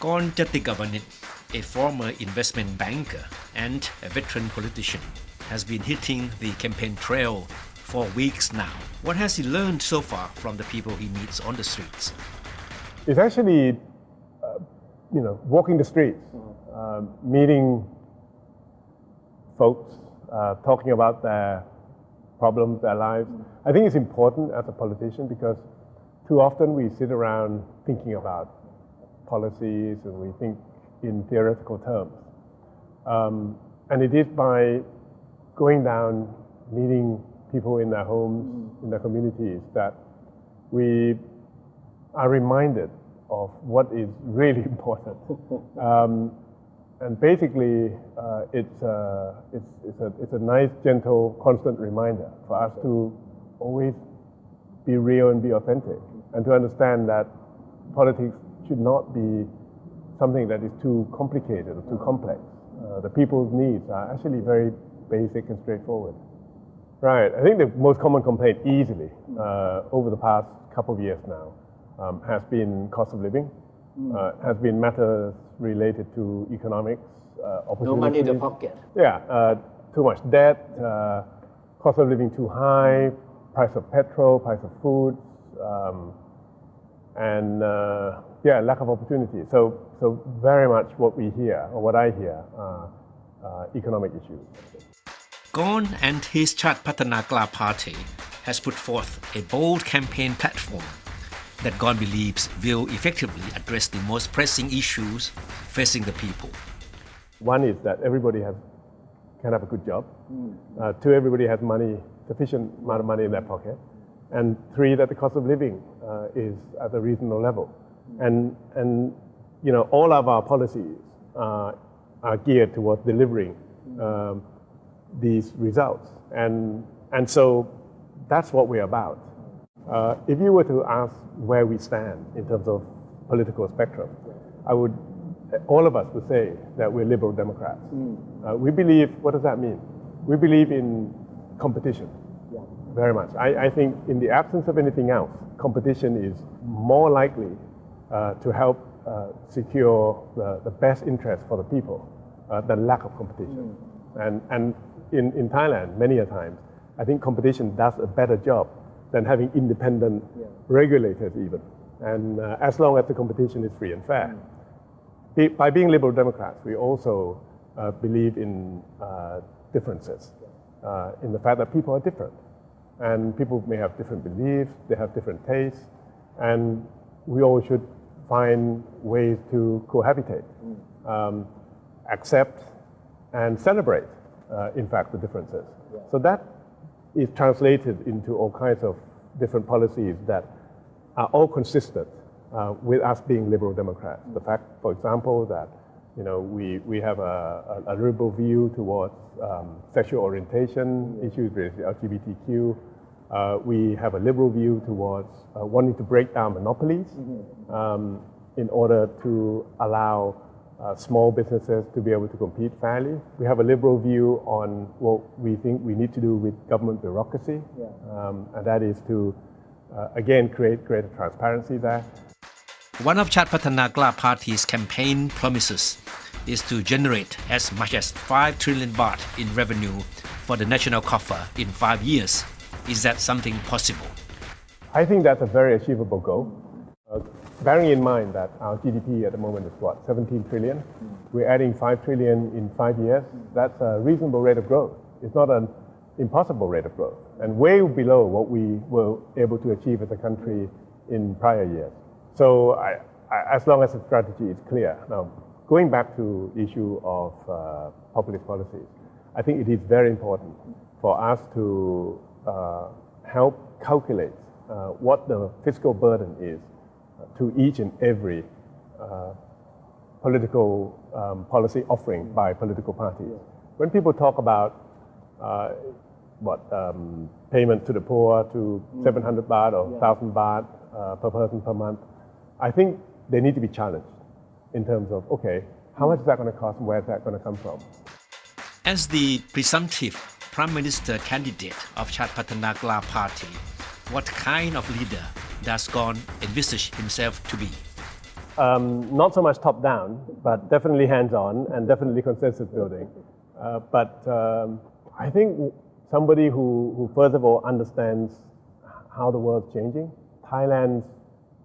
Gone Jatikavanit, a former investment banker and a veteran politician, has been hitting the campaign trail for weeks now. What has he learned so far from the people he meets on the streets? It's actually, walking the streets, meeting folks, talking about their problems, their lives. I think it's important as a politician because too often we sit around thinking about policies and we think in theoretical terms. And it is by going down, meeting people in their homes, in their communities, that we are reminded of what is really important. And basically, it's a nice, gentle, constant reminder for us to always be real and be authentic, and to understand that politics should not be something that is too complicated or too complex. The people's needs are actually very basic and straightforward. Right. I think the most common complaint easily over the past couple of years now has been cost of living, has been matters related to economics, opportunities. No money in the pocket. Yeah, too much debt, cost of living too high, price of petrol, price of food, and lack of opportunity. So very much what we hear, or what I hear, are economic issues. Gone and his Chat Patana Kla Party has put forth a bold campaign platform that Gone believes will effectively address the most pressing issues facing the people. One is that everybody can have a good job. Two, everybody has money, sufficient amount of money in their pocket. And three, that the cost of living is at a reasonable level. And all of our policies are geared towards delivering these results. And so that's what we're about. If you were to ask where we stand in terms of political spectrum, all of us would say that we're liberal Democrats. We believe, what does that mean? We believe in competition, very much. I think in the absence of anything else, competition is more likely to help secure the best interest for the people than lack of competition. And in Thailand, many a times, I think competition does a better job than having independent regulators even. And as long as the competition is free and fair. By being liberal Democrats, we also believe in differences, in the fact that people are different. And people may have different beliefs, they have different tastes, and we all should find ways to cohabitate, accept and celebrate, in fact, the differences. So that is translated into all kinds of different policies that are all consistent with us being liberal Democrats. The fact, for example, that we have a liberal view towards sexual orientation issues related to LGBTQ. We have a liberal view towards wanting to break down monopolies in order to allow small businesses to be able to compete fairly. We have a liberal view on what we think we need to do with government bureaucracy, and that is to, again, create greater transparency there. One of Chat Patana Kla Party's campaign promises is to generate as much as 5 trillion baht in revenue for the national coffer in 5 years. Is that something possible? I think that's a very achievable goal. Bearing in mind that our GDP at the moment is 17 trillion. We're adding 5 trillion in 5 years. That's a reasonable rate of growth. It's not an impossible rate of growth, and way below what we were able to achieve as a country in prior years. So as long as the strategy is clear. Now, going back to the issue of populist policies, I think it is very important for us to help calculate what the fiscal burden is to each and every political policy offering by political parties. When people talk about payment to the poor to 700 baht or 1,000 baht per person per month, I think they need to be challenged in terms of, okay, how much is that going to cost and where is that going to come from? As the presumptive Prime Minister candidate of Chat Patana Kla Party, what kind of leader does Gone envisage himself to be? Not so much top down, but definitely hands on and definitely consensus building. I think somebody who first of all understands how the world's changing, Thailand's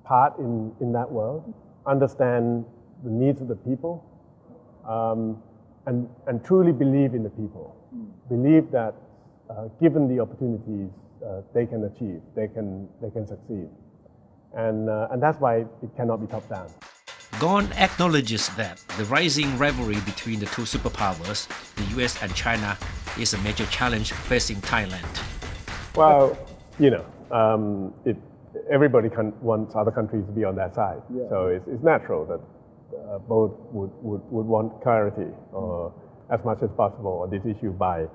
part in that world, understand the needs of the people, and truly believe in the people. Believe that given the opportunities they can achieve, they can succeed. And that's why it cannot be top down. Gon acknowledges that the rising rivalry between the two superpowers, the US and China, is a major challenge facing Thailand. Well, you know, everybody wants other countries to be on their side. So it's natural that both would want clarity or as much as possible on this issue by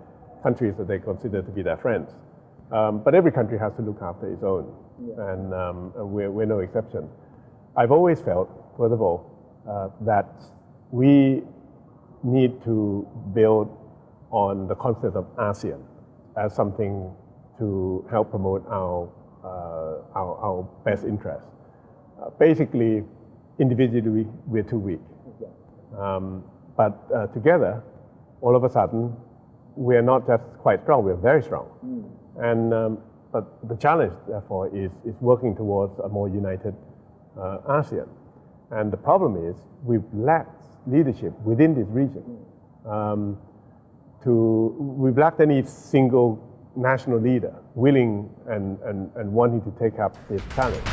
countries that they consider to be their friends. But every country has to look after its own, and we're no exception. I've always felt, first of all, that we need to build on the concept of ASEAN as something to help promote our best interests. Basically, individually, we're too weak. But together, all of a sudden, we're not just quite strong, we're very strong. But the challenge, therefore, is working towards a more united ASEAN. And the problem is we've lacked leadership within this region. We've lacked any single national leader willing and wanting to take up this challenge.